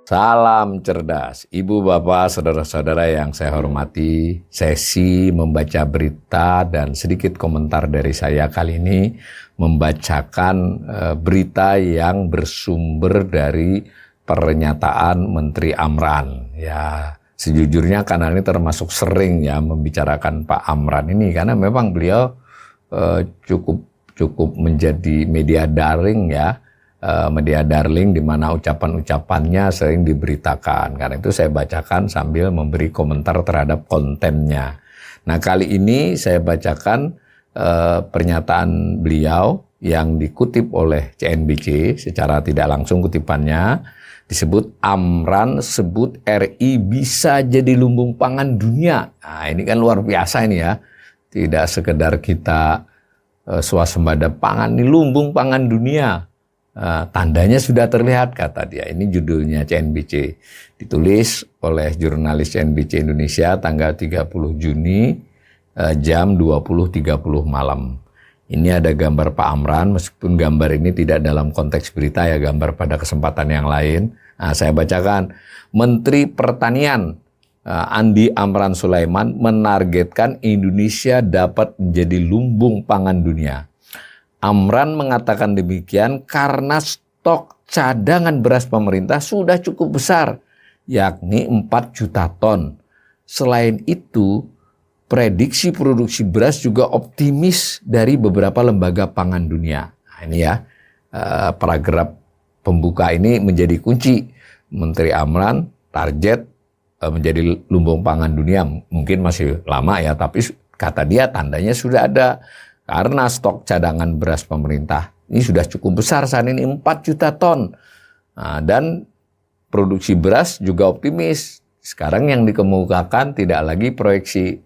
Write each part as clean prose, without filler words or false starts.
Salam cerdas, Ibu, Bapak, Saudara-saudara yang saya hormati. Sesi membaca berita dan sedikit komentar dari saya kali ini membacakan berita yang bersumber dari pernyataan Menteri Amran. Ya, sejujurnya kanal ini termasuk sering ya membicarakan Pak Amran ini karena memang beliau cukup menjadi media daring ya. Media darling di mana ucapan-ucapannya sering diberitakan. Karena itu saya bacakan sambil memberi komentar terhadap kontennya. Nah, kali ini saya bacakan pernyataan beliau yang dikutip oleh CNBC secara tidak langsung kutipannya. Disebut Amran sebut RI bisa jadi lumbung pangan dunia. Nah, ini kan luar biasa ini ya. Tidak sekedar kita swasembada pangan, ini lumbung pangan dunia. Tandanya sudah terlihat, kata dia. Ini judulnya CNBC. Ditulis oleh jurnalis CNBC Indonesia tanggal 30 Juni jam 20.30 malam. Ini ada gambar Pak Amran, meskipun gambar ini tidak dalam konteks berita ya, gambar pada kesempatan yang lain. Nah, saya bacakan. Menteri Pertanian Andi Amran Sulaiman menargetkan Indonesia dapat menjadi lumbung pangan dunia. Amran mengatakan demikian karena stok cadangan beras pemerintah sudah cukup besar, yakni 4 juta ton. Selain itu, prediksi produksi beras juga optimis dari beberapa lembaga pangan dunia. Nah, ini ya, paragraf pembuka ini menjadi kunci. Menteri Amran target menjadi lumbung pangan dunia. Mungkin masih lama ya, tapi kata dia tandanya sudah ada. Karena stok cadangan beras pemerintah ini sudah cukup besar saat ini 4 juta ton. Nah, dan produksi beras juga optimis. Sekarang yang dikemukakan tidak lagi proyeksi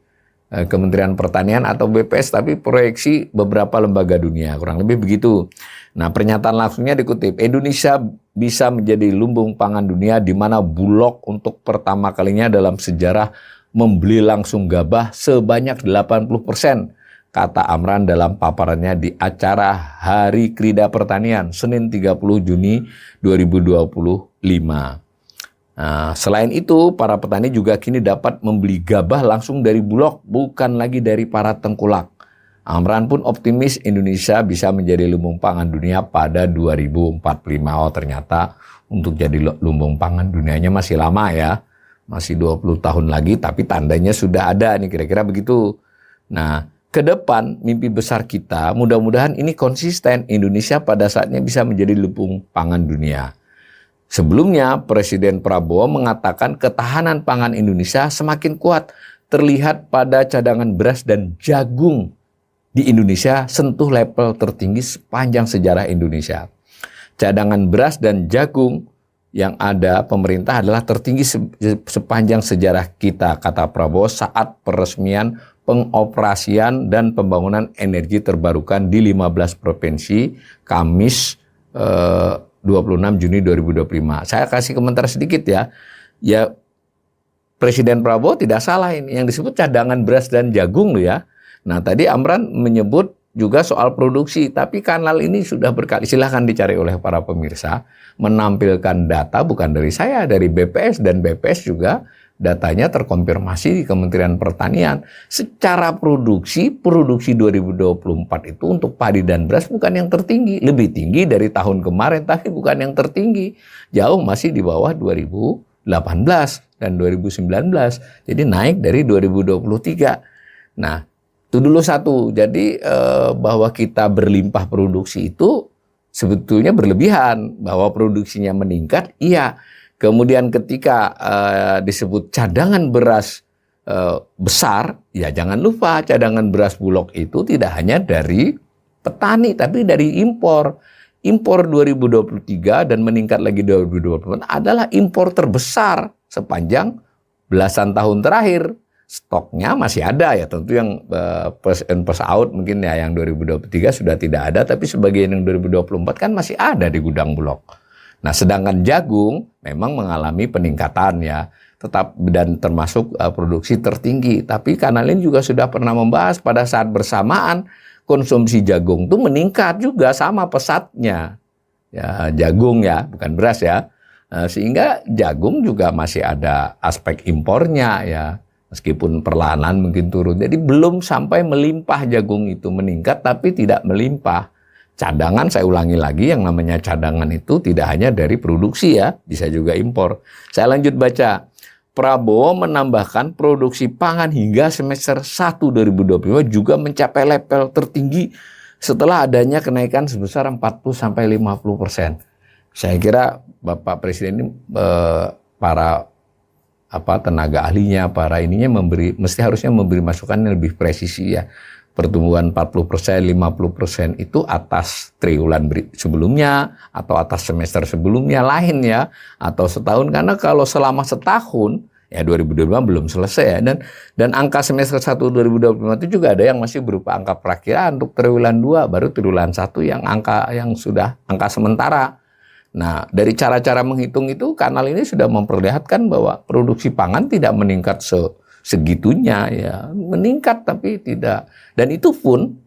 Kementerian Pertanian atau BPS, tapi proyeksi beberapa lembaga dunia. Kurang lebih begitu. Nah, pernyataan langsungnya dikutip. Indonesia bisa menjadi lumbung pangan dunia di mana Bulog untuk pertama kalinya dalam sejarah membeli langsung gabah sebanyak 80%. Kata Amran dalam paparannya di acara Hari Krida Pertanian, Senin 30 Juni 2025. Nah, selain itu, para petani juga kini dapat membeli gabah langsung dari Bulog, bukan lagi dari para tengkulak. Amran pun optimis Indonesia bisa menjadi lumbung pangan dunia pada 2045. Oh, ternyata untuk jadi lumbung pangan dunianya masih lama ya. Masih 20 tahun lagi, tapi tandanya sudah ada nih, kira-kira begitu. Nah, ke depan mimpi besar kita mudah-mudahan ini konsisten. Indonesia pada saatnya bisa menjadi lumbung pangan dunia. Sebelumnya Presiden Prabowo mengatakan ketahanan pangan Indonesia semakin kuat terlihat pada cadangan beras dan jagung di Indonesia sentuh level tertinggi sepanjang sejarah Indonesia. Cadangan beras dan jagung yang ada pemerintah adalah tertinggi sepanjang sejarah kita, kata Prabowo saat peresmian pengoperasian dan pembangunan energi terbarukan di 15 provinsi Kamis 26 Juni 2025. Saya kasih komentar sedikit ya. Ya, Presiden Prabowo tidak salah ini. Yang disebut cadangan beras dan jagung loh ya. Nah, tadi Amran menyebut juga soal produksi, tapi kanal ini sudah berkali, silahkan dicari oleh para pemirsa, menampilkan data bukan dari saya, dari BPS, dan BPS juga datanya terkonfirmasi di Kementerian Pertanian. Secara produksi 2024 itu untuk padi dan beras bukan yang tertinggi. Lebih tinggi dari tahun kemarin, tapi bukan yang tertinggi. Jauh masih di bawah 2018 dan 2019. Jadi naik dari 2023. Nah, itu dulu satu. Jadi bahwa kita berlimpah produksi itu sebetulnya berlebihan. Bahwa produksinya meningkat, iya. Kemudian ketika disebut cadangan beras besar, ya jangan lupa cadangan beras Bulog itu tidak hanya dari petani, tapi dari impor. Impor 2023 dan meningkat lagi 2024 adalah impor terbesar sepanjang belasan tahun terakhir. Stoknya masih ada ya, tentu yang first in first out mungkin ya yang 2023 sudah tidak ada, tapi sebagian yang 2024 kan masih ada di gudang Bulog. Nah, sedangkan jagung memang mengalami peningkatan ya, tetap dan termasuk produksi tertinggi. Tapi kanal ini juga sudah pernah membahas pada saat bersamaan konsumsi jagung itu meningkat juga sama pesatnya. Ya, jagung ya, bukan beras ya. Sehingga jagung juga masih ada aspek impornya ya, meskipun perlahan mungkin turun. Jadi belum sampai melimpah jagung itu, meningkat tapi tidak melimpah. Cadangan, saya ulangi lagi, yang namanya cadangan itu tidak hanya dari produksi ya, bisa juga impor. Saya lanjut baca. Prabowo menambahkan produksi pangan hingga semester 1 2025 juga mencapai level tertinggi setelah adanya kenaikan sebesar 40-50%. Saya kira Bapak Presiden ini para tenaga ahlinya, para ininya harusnya memberi masukan yang lebih presisi ya. Pertumbuhan 40%, 50% itu atas triwulan sebelumnya atau atas semester sebelumnya lain ya, atau setahun, karena kalau selama setahun ya 2025 belum selesai ya, dan angka semester 1 2025 itu juga ada yang masih berupa angka perakiraan untuk triwulan 2, baru triwulan 1 yang sudah angka sementara. Nah, dari cara-cara menghitung itu, kanal ini sudah memperlihatkan bahwa produksi pangan tidak meningkat segitunya ya, meningkat tapi tidak. Dan itu pun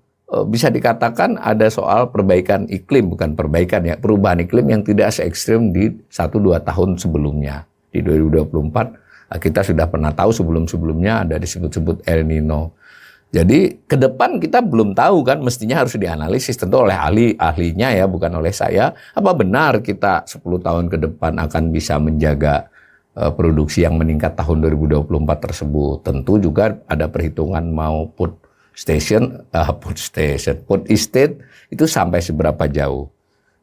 bisa dikatakan ada soal perbaikan iklim, bukan perbaikan ya, perubahan iklim yang tidak se-ekstrim di 1-2 tahun sebelumnya. Di 2024 kita sudah pernah tahu sebelum-sebelumnya ada disebut-sebut El Nino. Jadi ke depan kita belum tahu kan, mestinya harus dianalisis tentu oleh ahlinya ya, bukan oleh saya. Apa benar kita 10 tahun ke depan akan bisa menjaga produksi yang meningkat tahun 2024 tersebut? Tentu juga ada perhitungan mau food estate itu sampai seberapa jauh.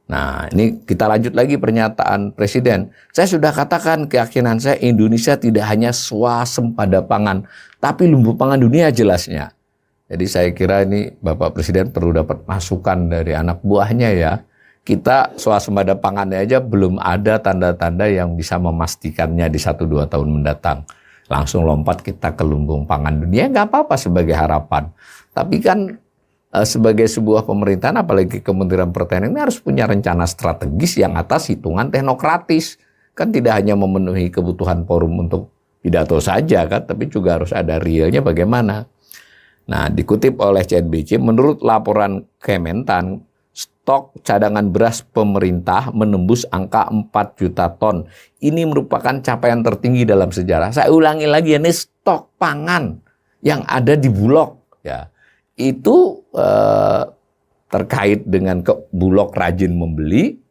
Nah, ini kita lanjut lagi pernyataan Presiden. Saya sudah katakan keyakinan saya Indonesia tidak hanya swasembada pangan, tapi lumbung pangan dunia jelasnya. Jadi saya kira ini Bapak Presiden perlu dapat masukan dari anak buahnya ya. Kita swasembada pangannya aja belum ada tanda-tanda yang bisa memastikannya di 1-2 tahun mendatang. Langsung lompat kita ke lumbung pangan dunia, nggak apa-apa sebagai harapan. Tapi kan sebagai sebuah pemerintahan, apalagi Kementerian Pertanian, ini harus punya rencana strategis yang atas hitungan teknokratis. Kan tidak hanya memenuhi kebutuhan forum untuk pidato saja kan, tapi juga harus ada realnya bagaimana. Nah, dikutip oleh CNBC, menurut laporan Kementan, stok cadangan beras pemerintah menembus angka 4 juta ton. Ini merupakan capaian tertinggi dalam sejarah. Saya ulangi lagi, ini stok pangan yang ada di Bulog ya. Itu terkait dengan Bulog rajin membeli,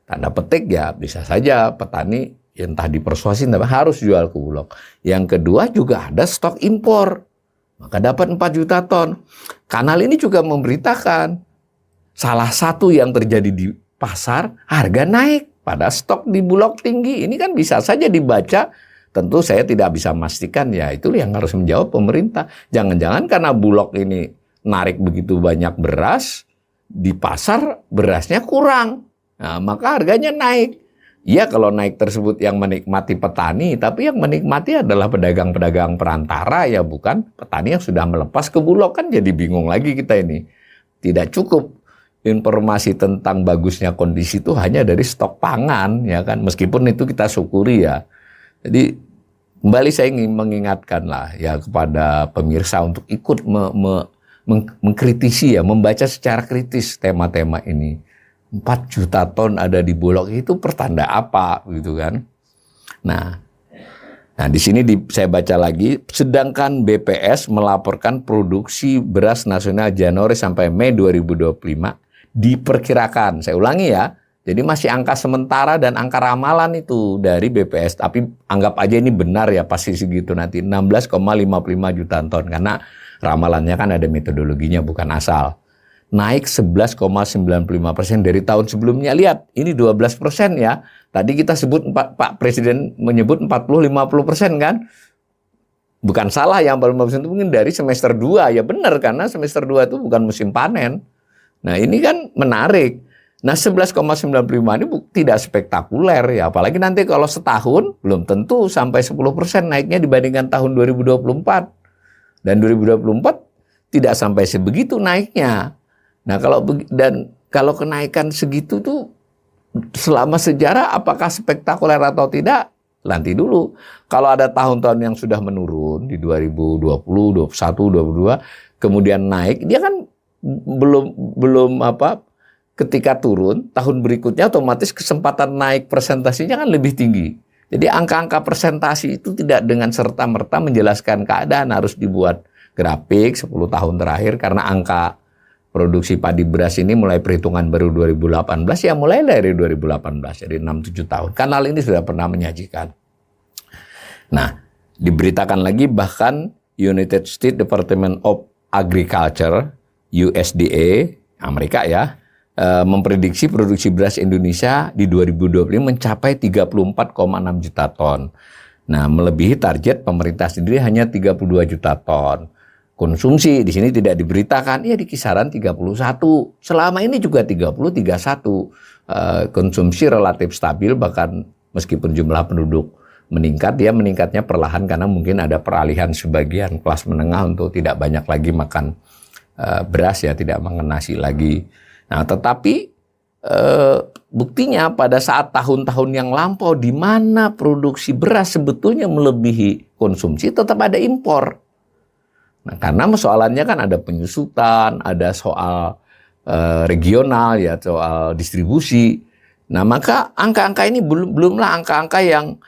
tanda petik ya, bisa saja petani entah dipersuasi tapi harus jual ke Bulog. Yang kedua juga ada stok impor, maka dapat 4 juta ton. Kanal ini juga memberitakan salah satu yang terjadi di pasar, harga naik pada stok di Bulog tinggi. Ini kan bisa saja dibaca. Tentu saya tidak bisa memastikan ya, itu yang harus menjawab pemerintah. Jangan-jangan karena Bulog ini narik begitu banyak beras, di pasar berasnya kurang. Nah, maka harganya naik. Ya kalau naik tersebut yang menikmati petani, tapi yang menikmati adalah pedagang-pedagang perantara ya, bukan petani yang sudah melepas ke Bulog. Kan jadi bingung lagi kita ini. Tidak cukup informasi tentang bagusnya kondisi itu hanya dari stok pangan ya kan, meskipun itu kita syukuri ya. Jadi kembali saya ingin mengingatkan lah ya kepada pemirsa untuk ikut mengkritisi ya, membaca secara kritis tema-tema ini. 4 juta ton ada di Bulog itu pertanda apa gitu kan. Nah di sini saya baca lagi, sedangkan BPS melaporkan produksi beras nasional Januari sampai Mei 2025 diperkirakan, saya ulangi ya, jadi masih angka sementara dan angka ramalan itu dari BPS, tapi anggap aja ini benar ya, pasti segitu nanti 16,55 juta ton, karena ramalannya kan ada metodologinya bukan asal. Naik 11,95% dari tahun sebelumnya. Lihat, ini 12% ya. Tadi kita sebut, Pak Presiden menyebut 40-50% kan? Bukan salah yang 40% itu mungkin dari semester 2. Ya benar, karena semester 2 itu bukan musim panen. Nah ini kan menarik. Nah 11,95 ini tidak spektakuler ya. Apalagi nanti kalau setahun, belum tentu sampai 10% naiknya dibandingkan tahun 2024. Dan 2024 tidak sampai sebegitu naiknya. Nah kalau kenaikan segitu tuh selama sejarah apakah spektakuler atau tidak? Nanti dulu. Kalau ada tahun-tahun yang sudah menurun di 2020, 2021, 2022 kemudian naik, dia kan belum ketika turun, tahun berikutnya otomatis kesempatan naik presentasinya kan lebih tinggi. Jadi angka-angka presentasi itu tidak dengan serta-merta menjelaskan keadaan, harus dibuat grafik 10 tahun terakhir, karena angka produksi padi beras ini mulai perhitungan baru 2018, ya mulai dari 2018, jadi 6-7 tahun. Kanal ini sudah pernah menyajikan. Nah, diberitakan lagi bahkan United States Department of Agriculture, USDA, Amerika ya, memprediksi produksi beras Indonesia di 2025 mencapai 34,6 juta ton. Nah, melebihi target pemerintah sendiri hanya 32 juta ton. Konsumsi di sini tidak diberitakan, ya di kisaran 31. Selama ini juga 30-31. Konsumsi relatif stabil, bahkan meskipun jumlah penduduk meningkat, dia meningkatnya perlahan karena mungkin ada peralihan sebagian kelas menengah untuk tidak banyak lagi makan beras, ya tidak makan nasi lagi. Nah, tetapi buktinya pada saat tahun-tahun yang lampau di mana produksi beras sebetulnya melebihi konsumsi, tetap ada impor. Nah, karena persoalannya kan ada penyusutan, ada soal regional, ya soal distribusi. Nah, maka angka-angka ini belumlah angka-angka yang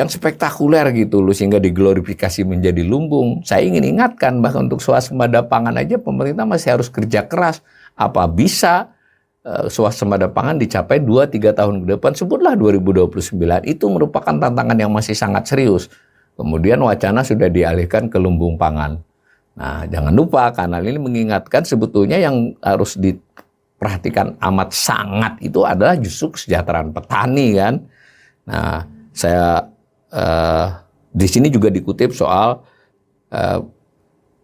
spektakuler gitu loh, sehingga diglorifikasi menjadi lumbung. Saya ingin ingatkan bahwa untuk swasembada pangan aja pemerintah masih harus kerja keras. Apa bisa swasembada pangan dicapai 2-3 tahun ke depan, sebutlah 2029, itu merupakan tantangan yang masih sangat serius. Kemudian wacana sudah dialihkan ke lumbung pangan. Nah, jangan lupa kanal ini mengingatkan sebetulnya yang harus diperhatikan amat sangat itu adalah justru kesejahteraan petani kan. Nah, saya di sini juga dikutip soal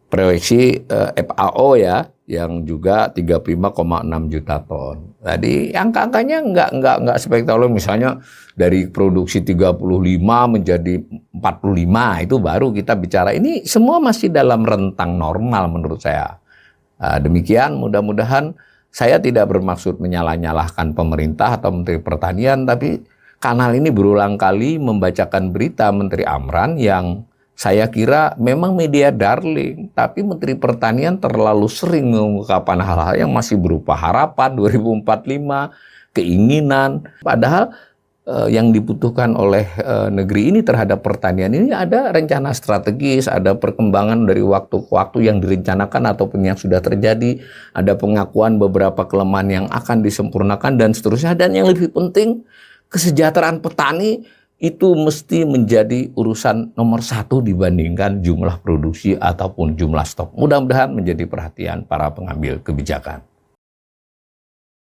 proyeksi FAO ya, yang juga 35,6 juta ton. Jadi angka-angkanya enggak spektakuler, misalnya dari produksi 35 menjadi 45, itu baru kita bicara. Ini semua masih dalam rentang normal menurut saya. Demikian, mudah-mudahan saya tidak bermaksud menyalah-nyalahkan pemerintah atau Menteri Pertanian, tapi kanal ini berulang kali membacakan berita Menteri Amran yang saya kira memang media darling, tapi Menteri Pertanian terlalu sering mengungkapkan hal-hal yang masih berupa harapan 2045, keinginan. Padahal yang dibutuhkan oleh negeri ini terhadap pertanian ini ada rencana strategis, ada perkembangan dari waktu ke waktu yang direncanakan ataupun yang sudah terjadi, ada pengakuan beberapa kelemahan yang akan disempurnakan dan seterusnya. Dan yang lebih penting, kesejahteraan petani itu mesti menjadi urusan nomor 1 dibandingkan jumlah produksi ataupun jumlah stok. Mudah-mudahan menjadi perhatian para pengambil kebijakan.